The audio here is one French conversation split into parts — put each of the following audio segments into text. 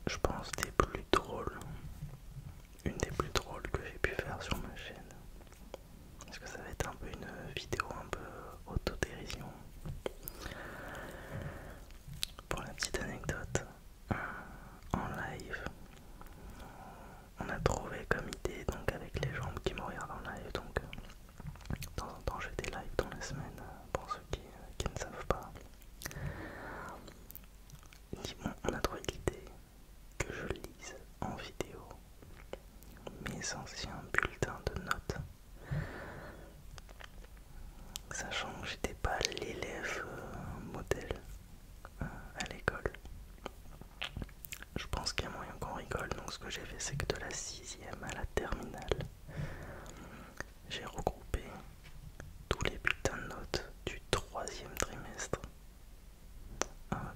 je pense, des plus drôles. Une des plus drôles que j'ai pu faire sur ma chaîne. Parce que ça va être un peu une vidéo un peu autodérision. Pour la petite anecdote, en live, on a trouvé comme idée, donc avec les gens qui me regardent en live, donc de temps en temps j'ai des lives dans la semaine, pour ceux qui ne savent pas. On a trouvé l'idée que je lise en vidéo mes anciens bulletins de notes, sachant que j'étais pas l'élève modèle à l'école. Je pense qu'il y a moyen qu'on rigole, donc ce que j'ai fait c'est que de la 6e à la terminale, j'ai regroupé tous les bulletins de notes du 3e trimestre,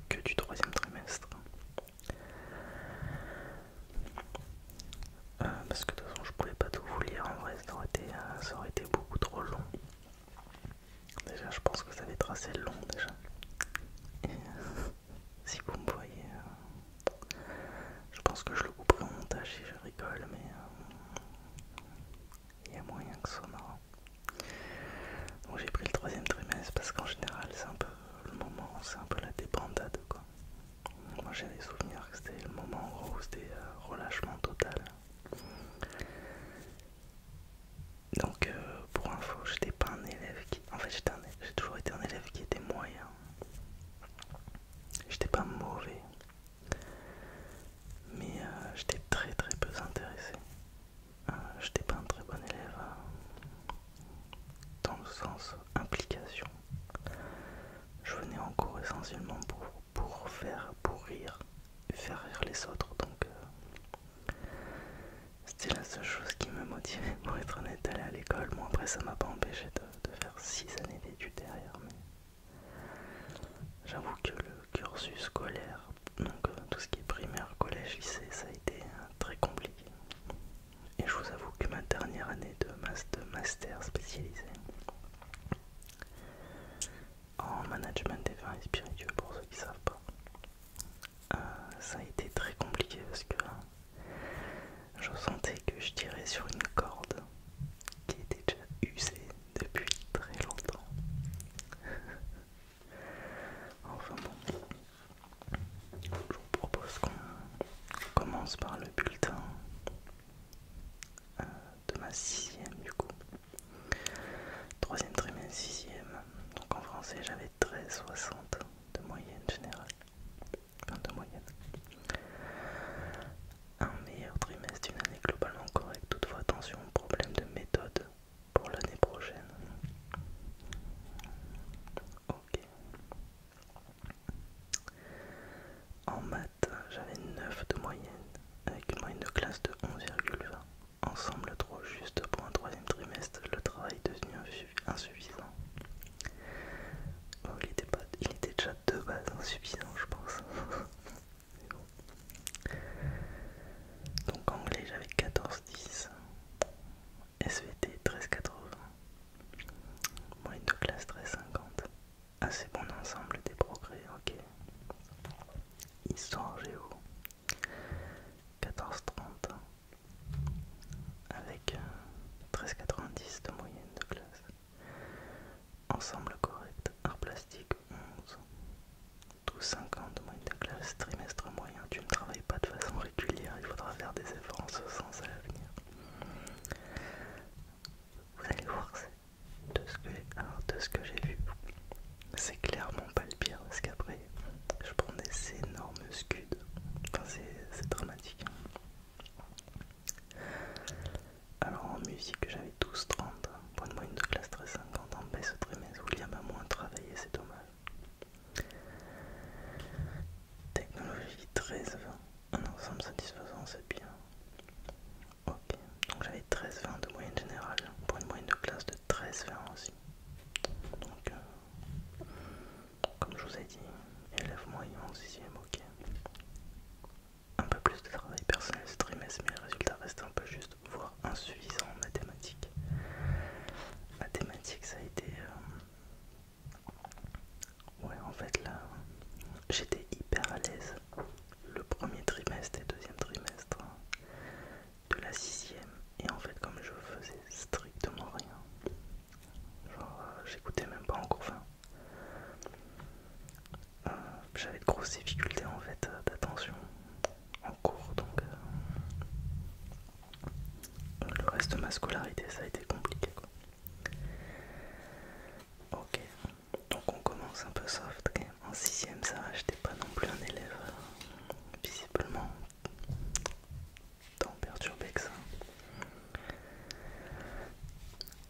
que du 3e trimestre. Parce que de toute façon je pouvais pas tout vous lire, en vrai ça aurait été beaucoup trop long. Déjà je pense que ça va être assez long déjà. Et si vous me voyez, je pense que je le couperai au montage si je rigole, mais il y a moyen que ce soit marrant. Donc j'ai pris le 3e trimestre parce qu'en général c'est un peu le moment, c'est un peu la débandade quoi. Moi j'ai des souvenirs que c'était le moment en gros où c'était relâchement total. Donc pour info, j'étais pas un élève qui... En fait j'ai toujours été un élève qui était moyen. J'étais pas mauvais. Mais j'étais très très peu intéressé. J'étais pas un très bon élève dans le sens implication. Je venais en cours essentiellement pour rire et faire rire les autres. Donc c'était la seule chose qui me motivait pour être honnête d'aller à l'école. Bon après ça m'a pas empêché de faire 6 années d'études derrière, mais j'avoue que le cursus scolaire, donc tout ce qui est primaire, collège, lycée, ça a été très compliqué. Et je vous avoue que ma dernière année de master spécialisé en management des vins et spiritueux, pour ceux qui savent pas, ça a été très compliqué parce que je sentais que je tirais sur une corde qui était déjà usée depuis très longtemps. Enfin bon, je vous propose qu'on commence par le bulletin de ma 6e du coup. 3e trimestre, 6e. Donc en français j'avais 13,60 de moyenne générale. Enfin de moyenne. Un meilleur trimestre, une année globalement correcte. Toutefois attention, problème de méthode pour l'année prochaine. Ok. En maths, j'avais 9 de moyenne, avec une moyenne de classe de 11,20. Ensemble trop juste pour un 3e trimestre, le travail est devenu insuffisant. Bon, il était déjà de base insuffisant je pense. Donc anglais j'avais 14,10. SVT 13,80. Moyenne de classe 13,50. Assez bon ensemble des progrès, ok. Histoire géo 14,30 avec 13,90 de moyenne de classe. Ensemble correct, art plastique 11, 12,50 de moyenne de classe, trimestre moyen. Tu ne travailles pas de façon régulière, il faudra faire des efforts en ce sens à l'avenir. Vous allez voir, de ce que j'ai vu, c'est clairement pas le pire parce qu'après je prends des énormes scuds. Enfin c'est dramatique. Alors en musique j'avais 12,30 pour une moyenne de classe 13,50. En baisse au trimestre, William a moins travaillé, c'est dommage. Technologie 13,20. Un ensemble satisfaisant, c'est bien. Ok, donc j'avais 13,20 de moyenne générale pour une moyenne de classe de 13,20 aussi. Donc comme je vous ai dit, élève moyen en 6ème, ok. Un peu plus de travail personnel ce trimestre, mais le résultat reste un peu juste, voire insuffisant en mathématiques. Mathématiques, ça a été... Ouais, en fait là, j'étais hyper à l'aise le premier trimestre et j'écoutais même pas en cours. Enfin, j'avais de grosses difficultés en fait d'attention en cours, donc le reste de ma scolarité ça a été compliqué quoi. Ok, donc on commence un peu soft quand même. En 6ème ça va, j'étais pas non plus un élève visiblement tant perturbé que ça.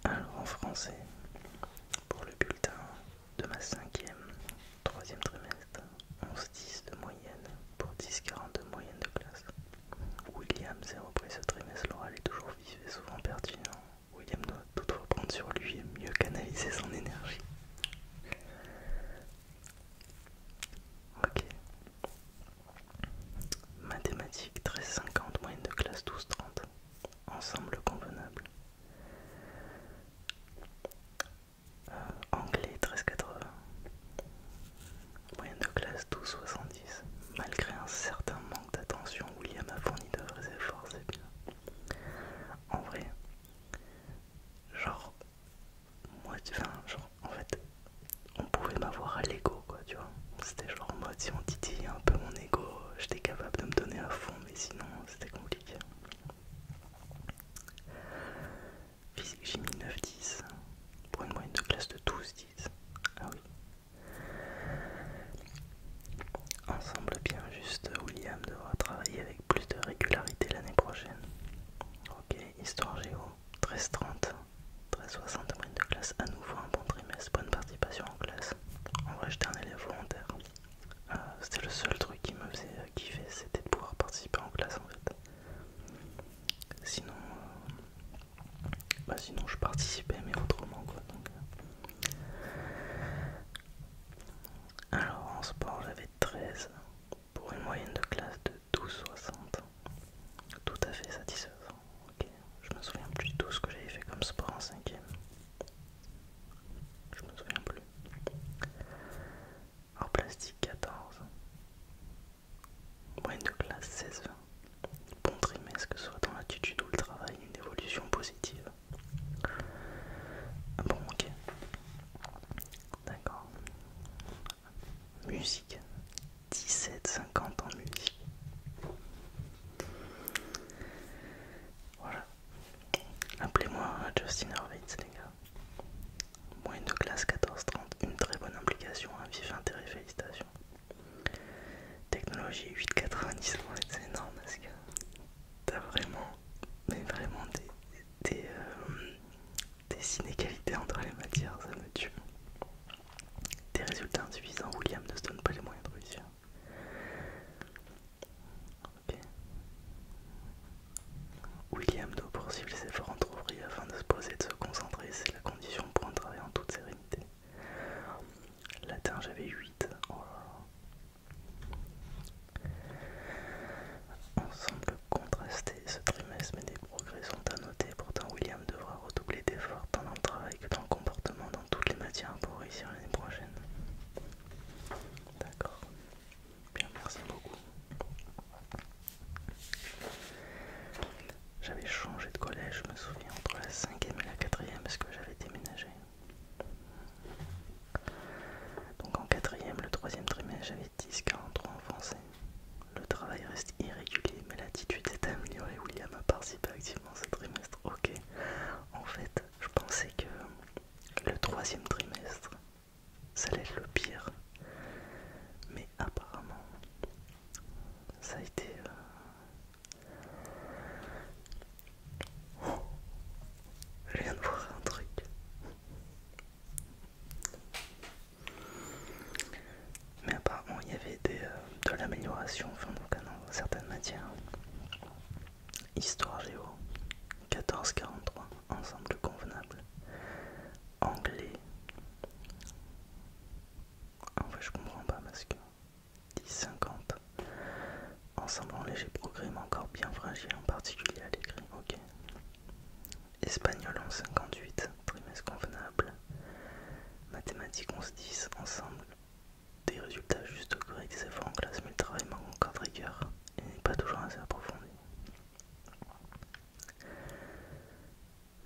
Alors en français, pour le bulletin de ma 5ème, 3ème trimestre, 11-10 de moyenne pour 10-40 de moyenne de classe. William s'est repris ce trimestre, l'oral est toujours vif et souvent pertinent. William doit toutefois prendre sur lui et mieux canaliser son énergie. Ok. Mathématiques 13-50, moyenne de classe 12-30. Ensemble convenable. Anglais 13-80. Moyenne de classe 12-70. Malgré un certain manque d'attention, William a fourni de vrais efforts, c'est bien. En vrai, genre, moi, en fait, on pouvait m'avoir à l'ego, quoi, tu vois. C'était genre en mode, si on titillait un peu mon ego, j'étais capable de me donner à fond, mais sinon, c'était compliqué. Physique, j'ai mis 9-10 pour une moyenne de classe de 12-10. Ah oui. Ensemble bien juste, William devra travailler avec plus de régularité l'année prochaine. Ok, histoire géo, 13-30, 13-60 moyenne de classe, à nouveau un bon trimestre, bonne participation en classe. En vrai j'étais un élève volontaire. C'était le seul truc qui me faisait kiffer, c'était de pouvoir participer en classe en fait. Sinon, sinon je participais mais autrement quoi. Donc, alors en sport j'avais 13 pour une moyenne de classe de 12,60. Tout à fait satisfaisant. Ok, je me souviens plus du tout ce que j'avais fait comme sport en 5ème. Je me souviens plus. Art plastique 14. Moyenne de classe 16. Bon trimestre, que ce soit dans l'attitude ou le travail, une évolution positive. Ah bon, ok. D'accord. Musique. 17,50 en musique. Voilà. Appelez-moi Justin Hurwitz, les gars. Moyenne de classe 14,30. Une très bonne implication, un vif intérêt, félicitations. Technologie 8,90. C'est énorme parce que t'as vraiment, mais vraiment des inégalités entre les matières, ça me tue. Des résultats insuffisants, William ne se donne pas les moyens de réussir. Ok. William doit poursuivre les efforts entrepris afin de se poser et de se concentrer, c'est la condition pour un travail en toute sérénité. Latin, j'avais 8. Oh là là. Ensemble contrasté, ce trimestre, mais des progrès sont à noter. Pourtant, William devra redoubler d'efforts tant dans le travail que dans le comportement, dans toutes les matières pour réussir l'année prochaine. D'accord. Bien, merci beaucoup. J'avais changé de collège, je me souviens, entre la 5ème et la 4ème parce que j'avais déménagé. Donc en 4ème, le 3ème trimestre, j'avais 10,43 en français. Le travail reste irrégulier, mais l'attitude s'est améliorée. William a participé activement ce trimestre. Ok, en fait, je pensais que le 3ème trimestre, ça allait être le pire. Mais apparemment, ça a été... Je viens de voir un truc. Mais apparemment, il y avait de l'amélioration, enfin, donc, dans certaines matières. Histoire géo, 14,43, ensemble convenable. Anglais, en fait je comprends pas parce que 10,50, ensemble en léger progrès mais encore bien fragile, en particulier à l'écrit, ok. Espagnol 11,58, trimestre convenable. Mathématiques 11,10, ensemble des résultats juste corrects, des efforts en classe, mais le travail manque encore de rigueur et n'est pas toujours assez approfondi.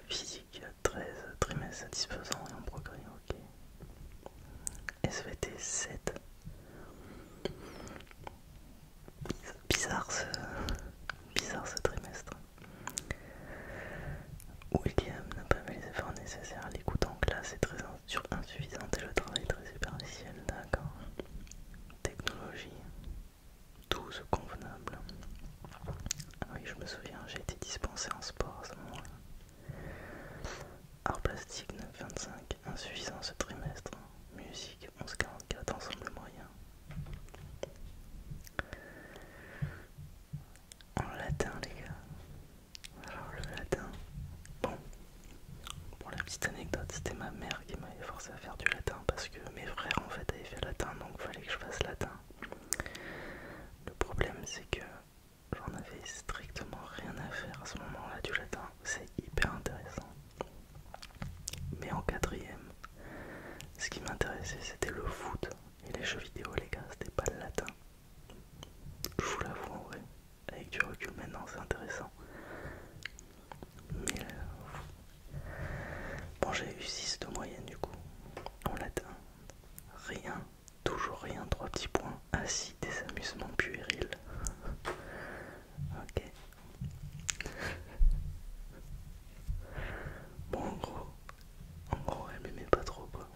Physique 13, trimestre satisfaisant et en progrès, ok. fait 7. Bizarre ce trimestre. William n'a pas fait les efforts nécessaires. L'écoute en classe est très insuffisante et le travail très superficiel. D'accord. Technologie. 12 convenable. Ah oui, je me souviens, j'ai été dispensé en sport à ce moment-là. Art plastique 9,25, insuffisant ce trimestre. Musique 11,44, ensemble moyen. En latin, les gars. Alors, le latin. Bon, pour la petite anecdote, c'était ma mère qui m'avait forcé à faire du latin parce que mes frères en fait avaient fait latin, donc il fallait que je fasse latin. Le problème, c'est que j'en avais strictement rien à faire à ce moment-là du latin. C'est hyper intéressant. Mais en quatrième, ce qui m'intéressait, c'était le foot et les jeux vidéo, les gars, c'était pas le latin. Je vous l'avoue en vrai. Avec du recul maintenant, c'est intéressant. Mais bon, j'ai eu 6 de moyenne du coup. En latin, rien, toujours rien, 3 petits points. Assis, des amusements puérils. Ok. Bon, en gros, elle m'aimait pas trop quoi.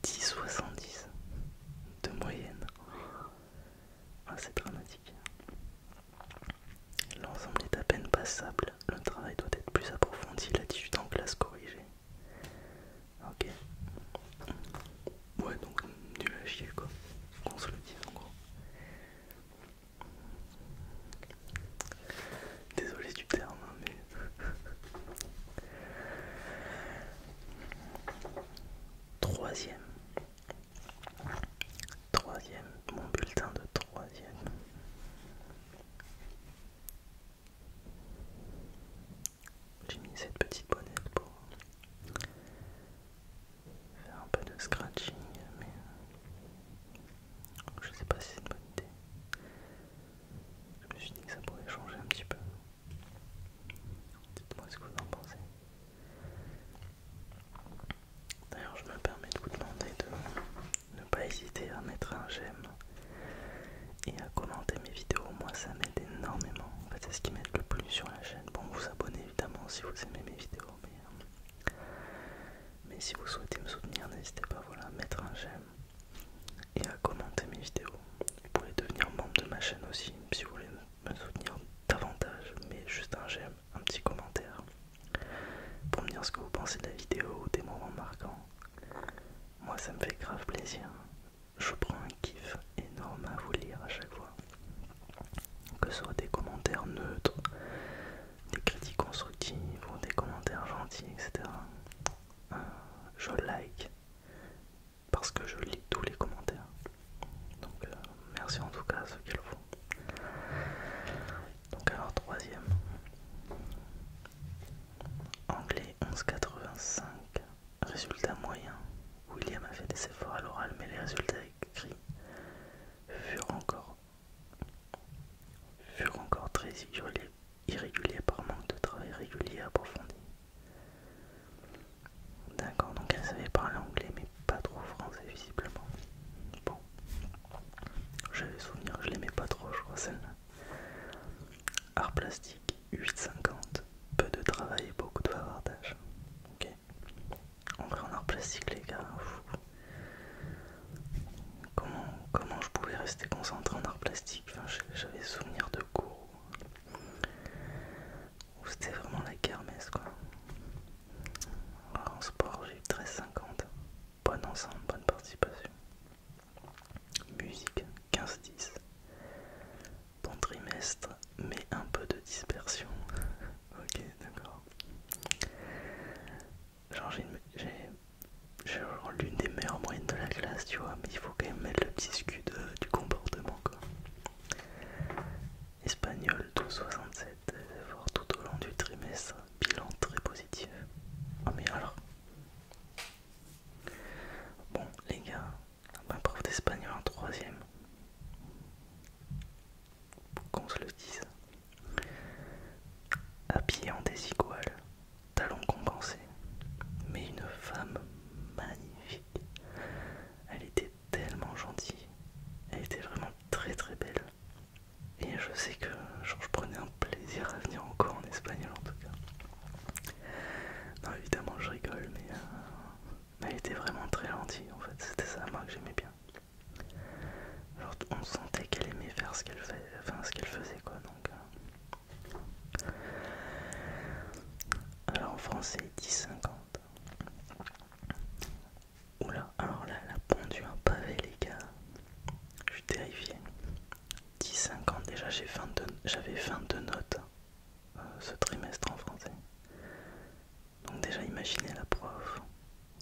10,70 de moyenne. Ah, c'est dramatique. L'ensemble est à peine passable. Le travail doit être plus approfondi. L'attitude en classe corrigée. Ok. Ouais, donc nul à chier quoi. Qu'on se le dise en gros. Désolé du terme, hein, mais. Troisième. Mon bulletin de troisième. J'ai mis cette petite bonnette pour faire un peu de scratching, mais je sais pas si c'est une bonne idée. Je me suis dit que ça pourrait changer un petit peu. Dites-moi ce que vous en pensez. D'ailleurs, je me permets de vous demander de ne pas hésiter à mettre un j'aime et à commenter mes vidéos. Moi, ça m'aide énormément. En fait, c'est ce qui m'aide le plus sur la chaîne. Bon, vous abonnez évidemment si vous aimez mes vidéos, mais si vous souhaitez me soutenir, n'hésitez pas voilà, à mettre un j'aime et à commenter mes vidéos. Vous pouvez devenir membre de ma chaîne aussi si vous voulez me soutenir davantage, mais juste un j'aime, un petit commentaire pour me dire ce que vous pensez de la vidéo ou des moments marquants. Moi ça me fait grave plaisir. Je prends un kiff énorme à vous lire à chaque fois. Que ce soit des commentaires neutres, des critiques constructives ou des commentaires gentils, etc. Je like parce que je lis tous les commentaires. Donc merci en tout cas à ceux qui le font. Donc alors troisième. Anglais 11,85. Résultat moyen. William a fait des efforts à l'oral mais les résultats écrits furent encore très irréguliers par manque de travail régulier approfondi. D'accord, donc elle savait parler anglais mais pas trop français visiblement. Bon, j'avais souvenir que je l'aimais pas trop, je crois celle-là. Art plastique 8,50. Peu de travail et beaucoup de bavardage. Ok. En vrai en art plastique les gars, comment je pouvais rester concentré en art plastique, enfin, j'avais souvenir de cours où c'était vraiment la kermesse quoi. Alors, en sport j'ai eu 13,50. Bon ensemble, bonne participation. Musique 15,10. Bon trimestre, mais un peu de dispersion. Ok, d'accord. Genre j'ai genre l'une des meilleures moyennes de la classe, tu vois, mais il faut quand même mettre le petit scud du comportement quoi. Espagnol 12,67, effort tout au long du trimestre, bilan très positif. Oh mais alors, bon les gars, ma prof d'espagnol en troisième, pour qu'on se le dise, habillée en désigual, talons compensés, mais une femme magnifique. Elle que j'aimais bien. Genre on sentait qu'elle aimait faire ce qu'elle fait, enfin ce qu'elle faisait quoi donc. Alors en français 10,50. Oula, alors là elle a pondu un pavé les gars. Je suis terrifié. 10,50 déjà j'avais 22 notes ce trimestre en français. Donc déjà imaginez la prof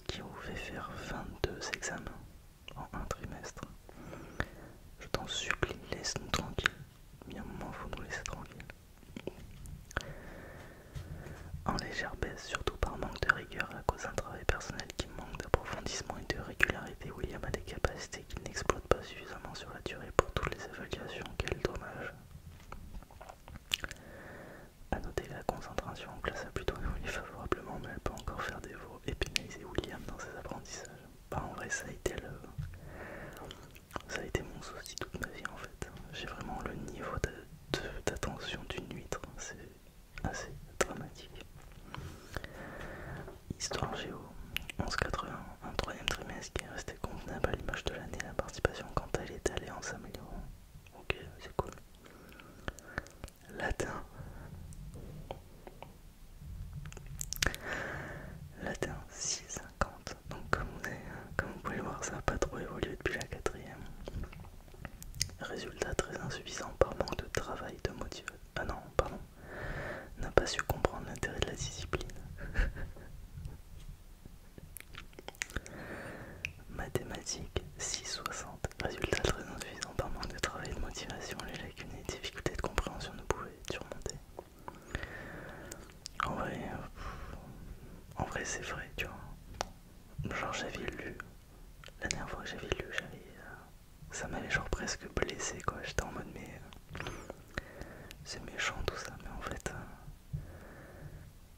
qui vous fait faire 22 examens en un trimestre. Je t'en supplie, laisse-nous tranquille. Il y a un moment, faut nous laisser tranquille. En légère baisse, surtout par manque de rigueur à cause d'un travail personnel qui manque d'approfondissement et de régularité, William a des capacités qu'il n'exploite pas suffisamment sur la durée pour toutes les évaluations. Quel dommage. A noter que la concentration en classe a plutôt évolué favorablement, mais elle peut encore faire défaut et pénaliser William dans ses apprentissages. Bah en vrai ça a été mon souci toute ma vie en fait. J'ai vraiment le niveau d'attention d'une huître, c'est assez dramatique. Histoire géo, 11,80, un troisième trimestre qui est resté convenable à l'image de l'année, la participation quant à elle est allée en s'améliorant. Ok, c'est cool. Latin. Latin 6,50. Donc comme vous pouvez le voir, ça n'a pas trop évolué depuis la quatrième. Résultat très insuffisant par manque de travail, de motivation. Ah non, pardon. N'a pas su comprendre l'intérêt de la discipline. Mathématiques 6,60. Résultat très insuffisant par manque de travail et de motivation. Les lacunes et difficultés de compréhension ne pouvaient être surmontées. En vrai c'est vrai, tu vois. Genre j'avais lu, la dernière fois que j'avais lu, ça m'avait genre presque blessé quoi. J'étais en mode mais c'est méchant tout ça, mais en fait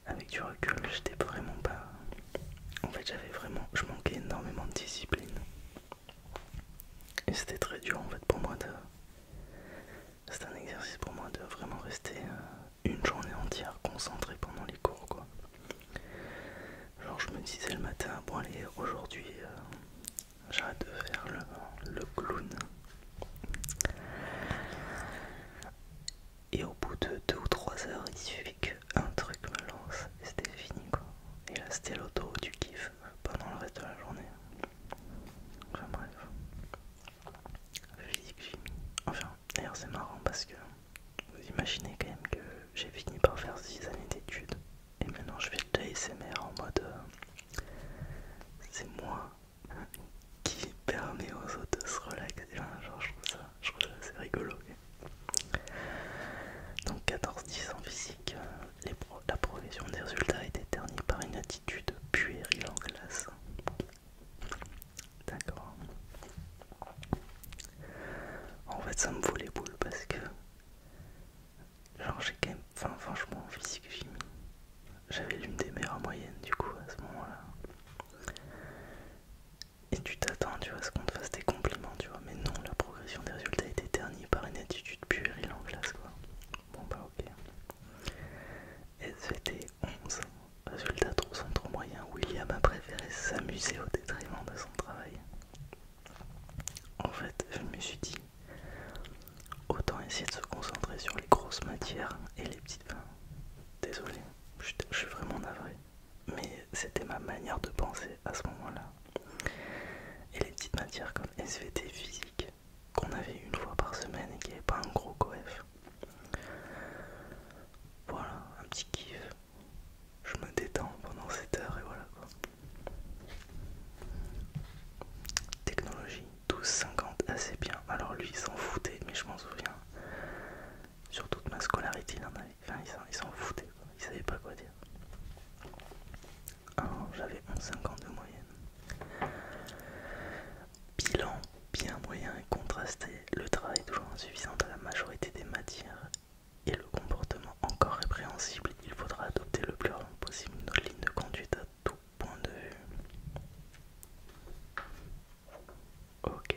avec du recul j'étais vraiment pas. En fait je manquais énormément de discipline. Et c'était très dur en fait pour moi c'était un exercice pour moi de vraiment rester une journée entière concentré pendant les cours quoi. Genre je me disais le matin, bon allez aujourd'hui j'arrête de faire le clown. Et au bout de 2 ou 3 heures, il suffit qu'un truc me lance et c'était fini quoi. Et là c'était l'autoroute du kiff pendant le reste de la journée. Enfin bref. Physique, chimie. Enfin, d'ailleurs c'est marrant parce que vous imaginez quand même que j'ai fini par faire 6 années d'études. Et maintenant je fais de l'ASMR en mode c'est moi qui permet aux autres de se relaxer. Enfin, genre je trouve ça assez rigolo. Donc 14-10 en physique, la progression des résultats est déterminée par une attitude puérile en classe. D'accord. En fait ça me vaut les boules parce que genre j'ai quand même, enfin franchement en physique chimie, j'avais l'une des meilleures moyennes du coup à ce moment-là. Et tu t'attends, tu vois, à ce qu'on te fasse des compliments, tu vois, mais non, la progression des résultats est déterminée par une attitude puérile en classe quoi. Bon bah ok. SVT 11. Résultat sont trop moyens. William a préféré s'amuser au détriment de son travail. En fait, je me suis dit, autant essayer de se concentrer sur les grosses matières et les petites. Enfin, désolé, je suis vraiment navré. Mais c'était ma manière de penser à ce moment-là. Et les petites matières comme SVT physique, qu'on avait une fois par semaine et qui n'avait pas un gros coef. Voilà, un petit kiff. Je me détends pendant cette heure et voilà quoi. Technologie 12,50, assez bien. Alors lui il s'en foutait, mais je m'en souviens. Sur toute ma scolarité il en avait. Enfin il s'en foutait quoi. Il savait pas quoi dire. Alors j'avais 11,50 de moyenne. Bilan bien moyen et contrasté. Le travail toujours insuffisant à la majorité des matières. Et le comportement encore répréhensible, il faudra adopter le plus rapidement possible notre ligne de conduite à tout point de vue. Ok.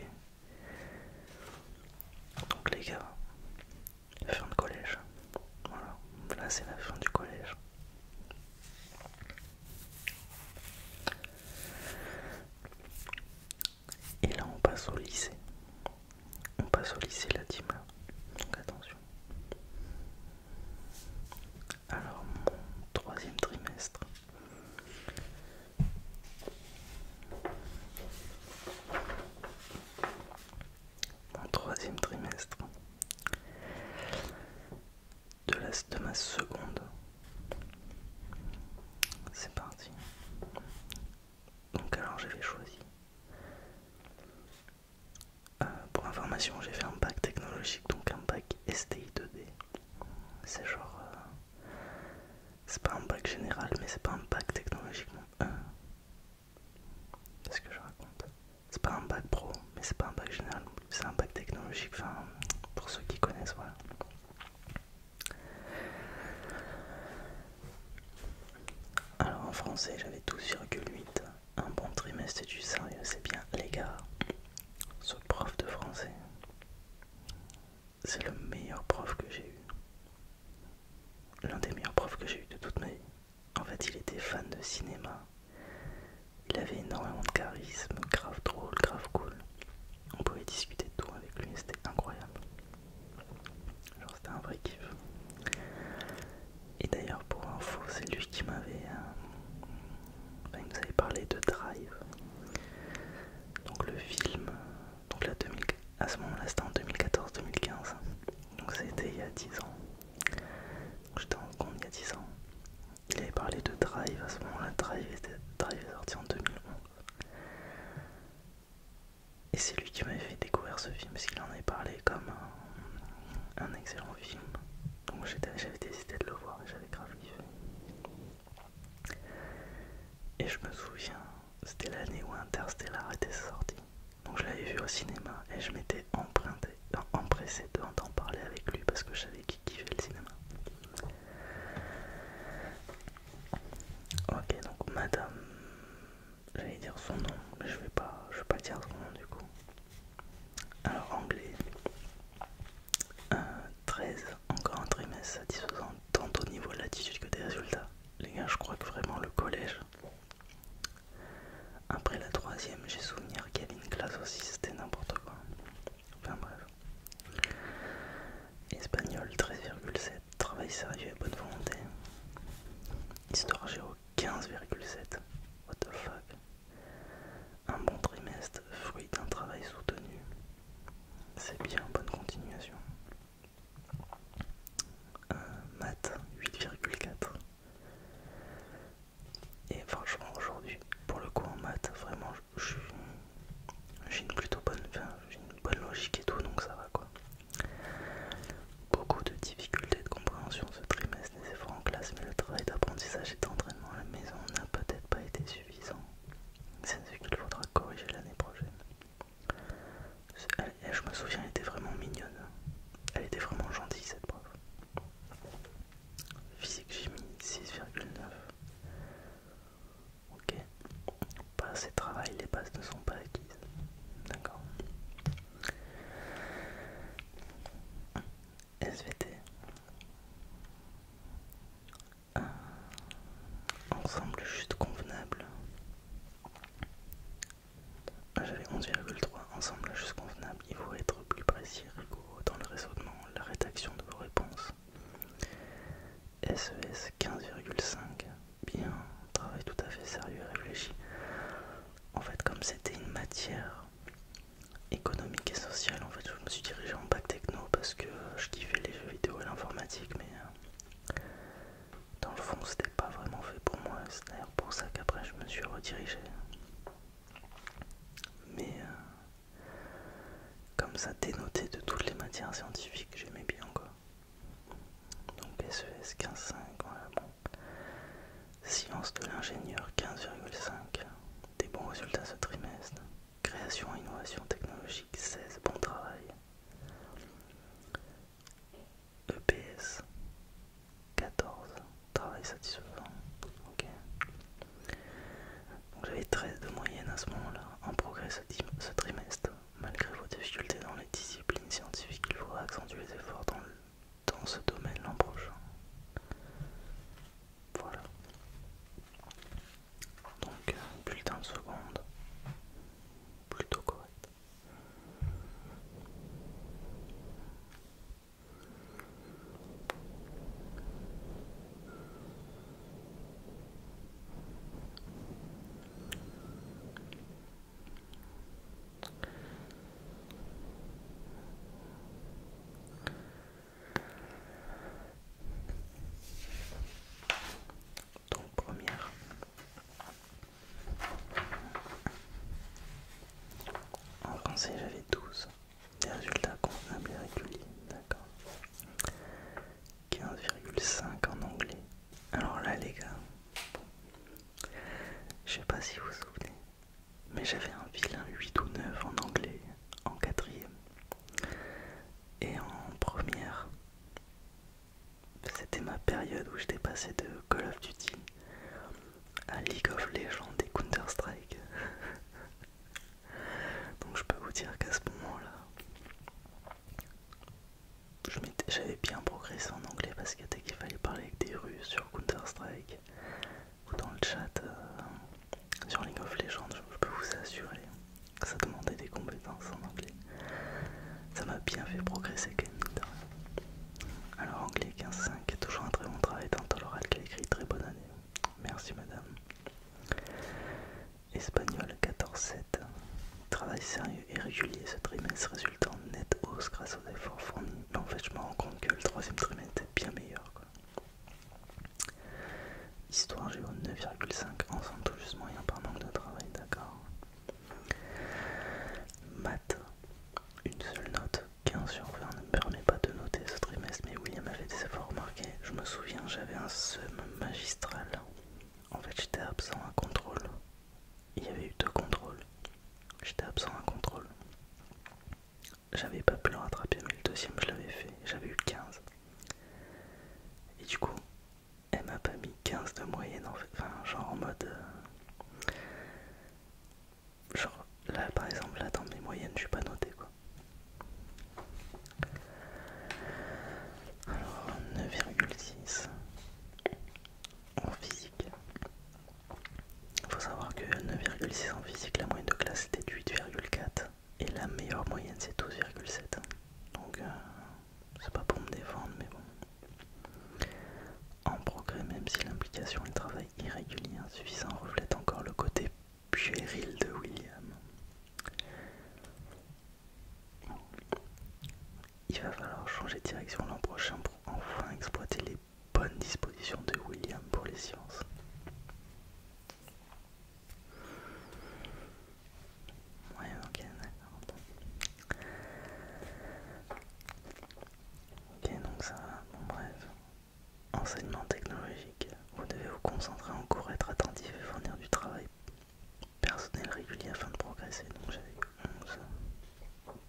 Donc les gars, fin de collège. Voilà, là c'est la fin du collège. Et là au lycée la team là, donc attention. Alors mon troisième trimestre. Mon troisième trimestre de ma seconde. C'est parti. Donc alors j'avais choisi. Pour information, j'ai fait un bac technologique, donc un bac STI 2D. C'est genre... c'est pas un bac général, mais c'est pas un bac technologique non. Qu'est-ce que je raconte? C'est pas un bac pro, mais c'est pas un bac général non plus. C'est un bac technologique, enfin, pour ceux qui connaissent, voilà. Alors en français, j'avais 12,8. Un bon trimestre, c'est du sérieux, c'est bien. Les gars, ce prof de français, c'est le meilleur prof que j'ai eu. L'un des meilleurs profs que j'ai eu de toute ma vie. En fait, il était fan de cinéma. Il avait énormément de charisme, grave drôle, grave cool. On pouvait discuter de tout avec lui, c'était incroyable. Genre, c'était un vrai kiff. Et d'ailleurs, pour info, c'est lui qui m'avait... il nous avait parlé de Drive. Donc le film... Donc là, à ce moment-là, c'était en 2014-2015. Donc ça a été il y a 10 ans. J'étais en compte il y a 10 ans. Il avait parlé de Drive, à ce moment-là, Drive est sorti en 2011. Et c'est lui qui m'avait fait découvrir ce film, parce qu'il en avait parlé comme un excellent film. Donc j'avais décidé de le voir et j'avais grave kiffé. Et je me souviens, c'était l'année où Interstellar était sorti. Donc je l'avais vu au cinéma et je m'étais empressé d'en parler avec lui parce que je savais qu'il kiffait le cinéma. Ok, donc madame, j'allais dire son nom, mais je vais pas dire son nom du coup. Alors anglais, 13, encore un trimestre satisfaisant tant au niveau de l'attitude que des résultats. Les gars, je crois que vraiment le collège. Après la troisième, j'ai souvenir qu'il y avait une classe aussi, c'était n'importe quoi. Enfin bref. Espagnol 13,7, travail sérieux et bonne volonté. Histoire géo 15,7. What the fuck. Un bon trimestre, fruit d'un travail soutenu. C'est bien, bonne continuation. Maths 8,4. Et franchement aujourd'hui, pour le coup en maths, vraiment j'ai une plutôt bonne, j'ai une bonne logique et tout, donc ça va quoi. Beaucoup de difficultés de compréhension ce trimestre, des efforts en classe, mais le travail d'apprentissage et d'entraînement à la maison n'a peut-être pas été suffisant. C'est ce qu'il faudra corriger l'année prochaine. Je me souviens, elle était vraiment mignonne. Elle était vraiment gentille cette prof. Physique chimie 6,9. Ok. Pas assez de travail, les bases ne sont pas acquises. D'accord. SVT. Ensemble juste convenable. J'avais 11,3. Ensemble juste convenable. Il faut être plus précis et rigoureux dans le raisonnement, la rédaction de vos réponses. SES 15,5. Bien, travail tout à fait sérieux et réfléchi. En fait, comme c'était une matière économique et sociale, en fait, je me suis dirigé en bac techno parce que je kiffais les jeux vidéo et l'informatique, mais dans le fond, c'était pas vraiment fait pour moi. C'est d'ailleurs pour ça qu'après, je me suis redirigé. Mais comme ça dénotait de toutes les matières scientifiques, j'aimais bien quoi. Donc SES 15,5, voilà bon. Sciences de l'ingénieur 15,5. Des bons résultats ce trimestre. Création et innovation technologique 16, bon travail. EPS 14, travail satisfaisant. Ok. Donc j'avais 13 de moyenne à ce moment-là, en progrès ce trimestre. Malgré vos difficultés dans les disciplines scientifiques, il faudra accentuer les efforts dans ce domaine l'an prochain. Voilà. Donc bulletin de seconde, plutôt correct. j'avais un vilain 8 ou 9 en anglais en quatrième. Et en première, c'était ma période où j'étais passé de Call of Duty à League of Legends et Counter-Strike. Donc je peux vous dire qu'à ce moment-là, j'avais bien progressé en anglais parce que dès qu'il fallait parler avec des Russes sur Counter-Strike ou dans le chat sur League of Legends, je peux vous assurer que ça demandait des compétences en anglais. Ça m'a bien fait progresser quand même, mine de rien. Alors anglais 15.5, toujours un très bon travail tant à l'oral qu'à l'écrit, très bonne année. Merci madame. Espagnol 14.7. Travail sérieux et régulier ce trimestre résultant en nette hausse grâce aux efforts fournis. Mais en fait je me rends compte que le troisième trimestre est bien meilleur quoi. Histoire géo 9,5. Ensemble tout juste moyen par manque de travail, d'accord. Maths, une seule note, 15 sur 20 ne me permet pas de noter ce trimestre, mais William a fait des efforts remarqués. Je me souviens, j'avais un seum magistral. En fait j'étais absent à contrôle. Il y avait eu 2 contrôles. J'étais absent à un contrôle. J'avais pas pu le rattraper, mais le deuxième je l'avais fait. J'avais eu 15. Et du coup, elle m'a pas mis 15 de moyenne en fait. Enfin, genre en mode. Genre là par exemple, là dans mes moyennes, je suis pas noté quoi. Alors 9,6 en physique. Il faut savoir que 9,6 en physique, la moyenne de classe était de 8,4 et la meilleure moyenne c'est 12,7. Donc c'est pas pour me défendre mais bon. En progrès, même si l'implication et le travail irrégulier insuffisant reflètent encore le côté puéril de William. Il va falloir changer de direction l'an prochain pour enfin exploiter les bonnes dispositions de William pour les sciences. Ouais, ok, d'accord. Ok, donc ça va. Bon, bref. Enseignement technologique. Vous devez vous concentrer en cours, être attentif et fournir du travail personnel régulier afin de progresser. Donc j'avais 11,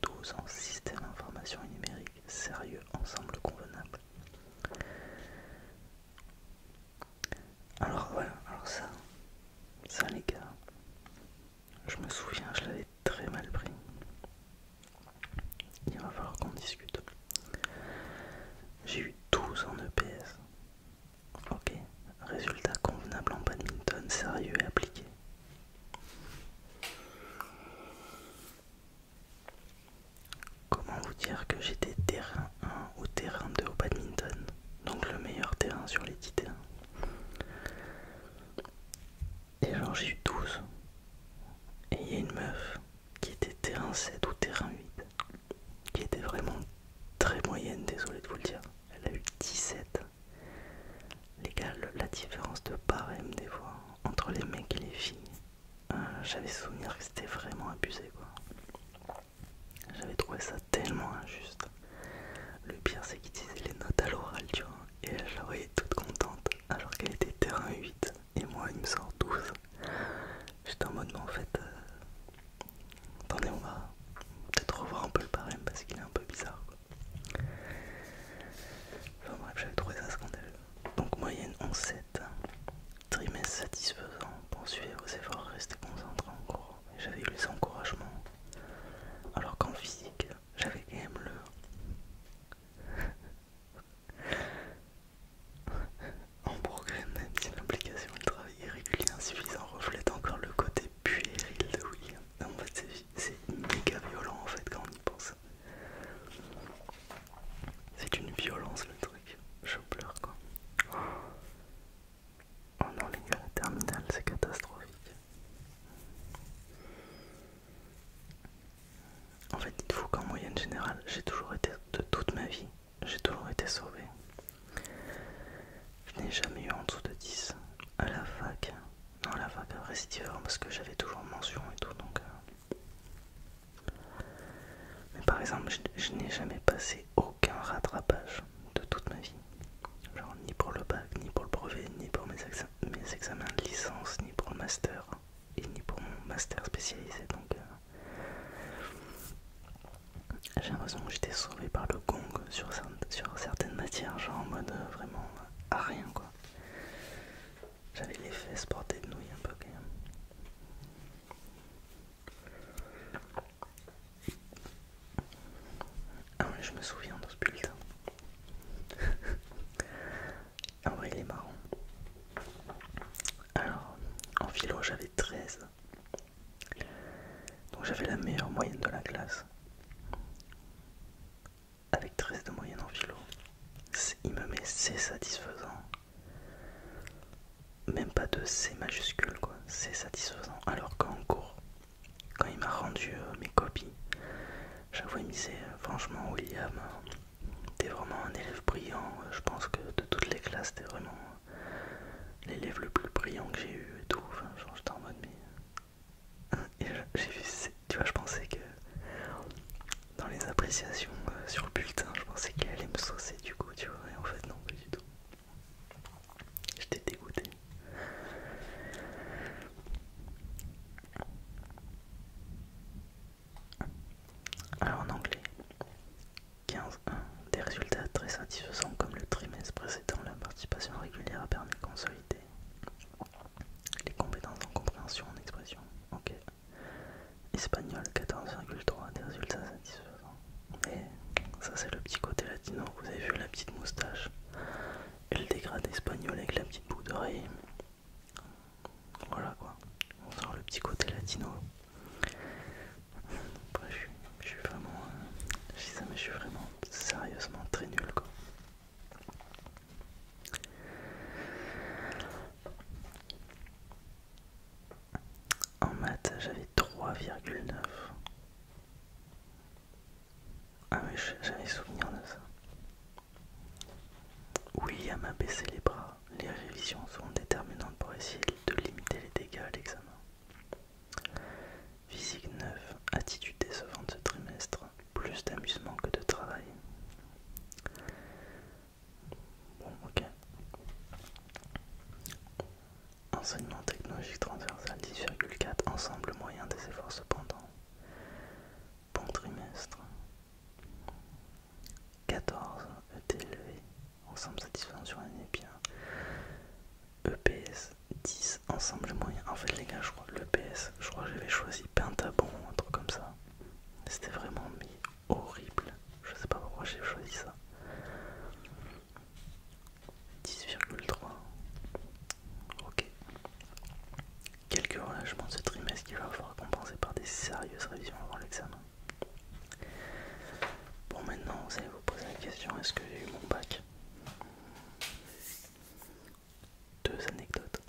12 en système information et numérique. Sérieux, ensemble convenable. Alors voilà, alors ça les gars, je me souviens, je l'avais très mal pris. Il va falloir qu'on discute. J'ai eu 12 en EPS. Ok, résultat convenable en badminton, sérieux et appliqué. Comment vous dire que j'étais terrain 1 ou terrain 2 au badminton, donc le meilleur terrain sur les 10 terrains. Et genre j'ai eu 12. Et il y a une meuf qui était terrain 7 ou terrain 8, qui était vraiment très moyenne, désolé de vous le dire. Elle a eu 17. Les gars, la différence de barème des fois entre les mecs et les filles, j'avais souvenir que c'était vraiment abusé quoi. J'avais trouvé ça tellement injuste. Le pire c'est qu'ils disaient les notes à l'oral, tu vois, et elle la voyait toute contente alors qu'elle était terrain 8 et moi il me sort 12. J'étais en mode mais en fait attendez, on va peut-être revoir un peu le barème parce qu'il est un peu bizarre quoi. Enfin bref, j'avais trouvé ça scandaleux. Donc moyenne 11,7. Trimestre satisfaisant. Poursuivez vos efforts, restez concentrés en cours. J'avais eu les encouragements. Alors qu'en physique, j'avais quand même le... En progrès, même si l'implication et le travail irrégulier insuffisant reflètent encore le côté puéril de William. En fait, c'est méga violent en fait quand on y pense. C'est une violence le truc. Je pleure quoi. Oh non les gars, la terminale c'est catastrophique. En fait, dites-vous qu'en moyenne générale, j'ai toujours été, de toute ma vie, j'ai toujours été sauvé. Je n'ai jamais eu en dessous de 10. À la fac, non la fac après c'est différent parce que j'avais toujours mention et tout donc... Mais par exemple, je n'ai jamais passé aucun rattrapage de toute ma vie. Genre ni pour le bac, ni pour le brevet, ni pour mes examens de licence, ni pour le master, et ni pour mon master spécialisé. spécialisé, donc j'ai l'impression que j'étais sauvé par le gong sur certaines matières, genre en mode vraiment à rien quoi. J'avais les fesses portées de nouilles un peu quand même. Ah ouais, je me souviens de ce bulletin. En vrai, il est marrant. Alors, en philo, j'avais 13. Donc j'avais la meilleure moyenne de la classe. Avec 13 de moyenne en philo. Il me met C satisfaisant. Même pas de C majuscule quoi. C satisfaisant. Alors qu'en cours, quand il m'a rendu mes copies, chaque fois il me disait franchement William, t'es vraiment un élève brillant. Je pense que de toutes les classes, t'es vraiment l'élève le plus brillant que j'ai eu et tout. Enfin, genre j'étais en mode mais... Et j'ai vu, tu vois, je pensais que dans les appréciations sur le bulletin, je pensais qu'il allait me saucer du coup, tu vois, et en fait non, pas du tout. J'étais dégoûté. Alors en anglais, 15.1, des résultats très satisfaisants comme le trimestre précédent, la participation régulière a permis de consolider les compétences en compréhension, en expression. Ok. Espagnol, 14,3, des résultats satisfaisants. Et ça c'est le petit côté latino, vous avez vu la petite moustache et le dégradé espagnol avec la petite boucle d'oreille. Voilà quoi, on sort le petit côté latino. Après je suis vraiment, je dis ça mais je suis vraiment sérieusement très nul quoi. En maths j'avais 3,9. Ah oui, j'avais souvenir de ça. William a baissé les bras. Les révisions sont déterminantes pour essayer de limiter les dégâts à l'examen. Physique 9, attitude décevante ce trimestre, plus d'amusement que de travail. Bon, ok. Enseignement technologique transversal 10,4, ensemble moyen des efforts cependant. Bon trimestre. 14, ETLV, ensemble satisfaisant sur l'année bien. EPS 10, ensemble moyen. En fait les gars, je crois que l'EPS, je crois que j'avais choisi Pentabon ou un truc comme ça. C'était vraiment horrible. Je sais pas pourquoi j'ai choisi ça. 10,3. Ok. Quelques relâchements de ce trimestre qu'il va falloir compenser par des sérieuses révisions avant l'examen. Bon, maintenant vous allez vous poser la question, est-ce que j'ai eu mon bac? Deux anecdotes.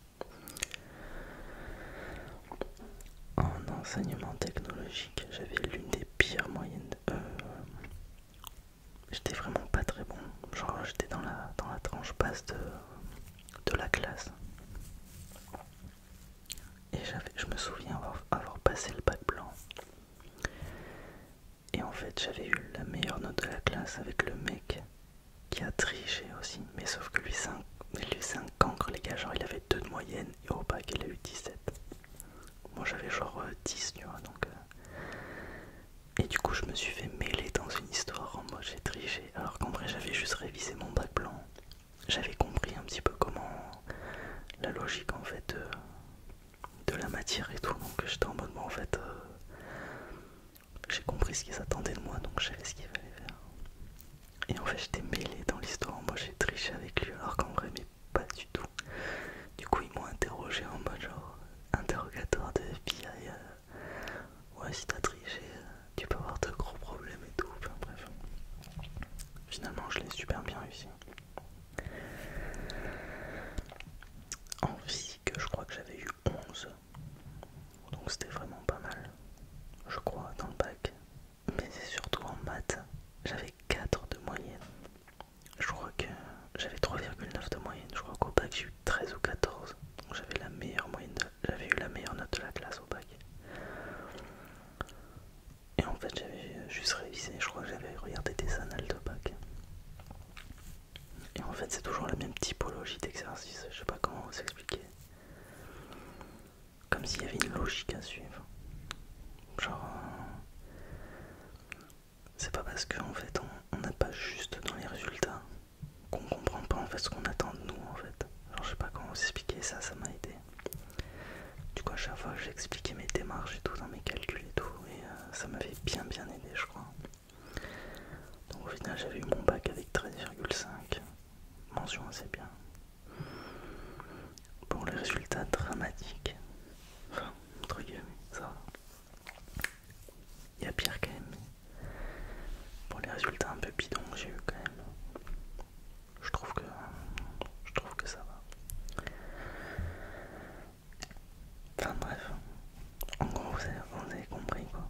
En enseignement technologique, j'avais l'une des pires moyennes. J'étais vraiment pas très bon. Genre j'étais dans la tranche basse de la classe. Et je me souviens avoir passé le bac blanc. Et en fait j'avais eu la meilleure note de la classe avec le mec qui a triché aussi. Mais sauf que lui c'est un cancre les gars. Genre il avait 2 de moyenne et au bac il a eu 17. Moi j'avais genre 10 tu vois donc... Et du coup je me suis fait mêler dans une histoire en mode j'ai triché. Alors qu'en vrai j'avais juste révisé mon bac blanc. J'avais compris un petit peu comment... la logique en fait de la matière et tout. Donc j'étais en mode bon en fait... j'ai compris ce qu'ils attendaient de moi donc je savais ce qu'il fallait faire. Et en fait j'étais mêlé dans l'histoire. Moi j'ai triché avec lui alors qu'en vrai mais pas du tout. Du coup ils m'ont interrogé en mode genre interrogatoire de FBI. Ouais si t'as triché tu peux avoir de gros problèmes et tout. Enfin bref. Finalement je l'ai super bien réussi. En physique je crois que j'avais eu 11. Donc c'était vraiment pas mal. Je crois dans le bac. Mais c'est surtout en maths. J'avais 4 de moyenne. Je crois que j'avais 3,9 de moyenne. Je crois qu'au bac j'ai eu 13 ou 14. Donc j'avais la meilleure moyenne. J'avais eu la meilleure note de la classe au bac. Et en fait j'avais juste révisé. Je crois que j'avais regardé des annales de bac. Et en fait c'est toujours la même typologie d'exercice. Je sais pas comment vous expliquer. Comme s'il y avait une logique à suivre. Genre, c'est pas parce qu'en fait on n'a pas juste dans les résultats qu'on comprend pas en fait ce qu'on attend de nous en fait. Alors je sais pas comment vous expliquer ça, ça m'a aidé. Du coup à chaque fois j'expliquais mes démarches et tout dans mes calculs et tout, et ça m'avait bien aidé je crois. Donc au final j'avais eu mon bac avec 13,5, mention assez bien. Pour les résultats dramatiques, enfin entre guillemets, ça va. Il y a pire quand même. Pour les résultats un peu bidons que j'ai eu quand même, je trouve que ça va. Enfin bref, en gros vous avez compris quoi.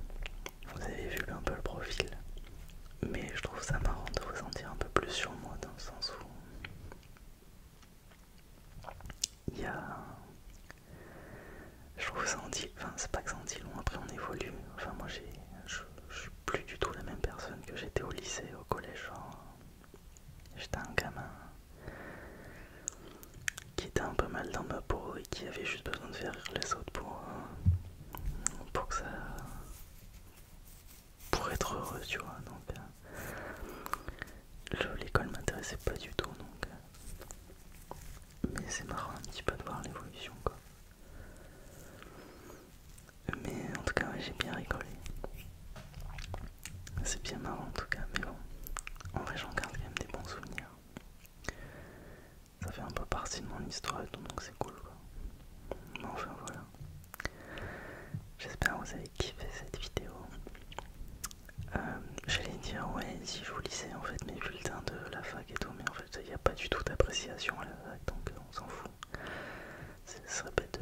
Vous avez vu un peu le profil. Mais je trouve ça marrant de vous en dire un peu plus sur moi dans le sens où il y a... Je trouve que ça en dit... Enfin c'est pas que ça en dit long, après on évolue. Enfin moi je suis plus du tout la même personne que j'étais au lycée, au collège. J'étais un gamin qui était un peu mal dans ma peau et qui avait juste besoin de faire rire les autres pour que ça... pour être heureux tu vois. Donc l'école m'intéressait pas du tout donc... Mais c'est marrant un petit peu de voir l'évolution quoi. Mais en tout cas ouais, j'ai bien rigolé. C'est bien marrant en tout cas, mais bon. En vrai j'en garde quand même des bons souvenirs. Ça fait un peu partie de mon histoire et tout, donc c'est cool quoi. Mais enfin voilà. J'espère que vous avez kiffé cette vidéo. J'allais dire ouais si je vous lisais en fait mes bulletins de la fac et tout, mais en fait il n'y a pas du tout d'appréciation à la fac, donc on s'en fout. Ce serait bête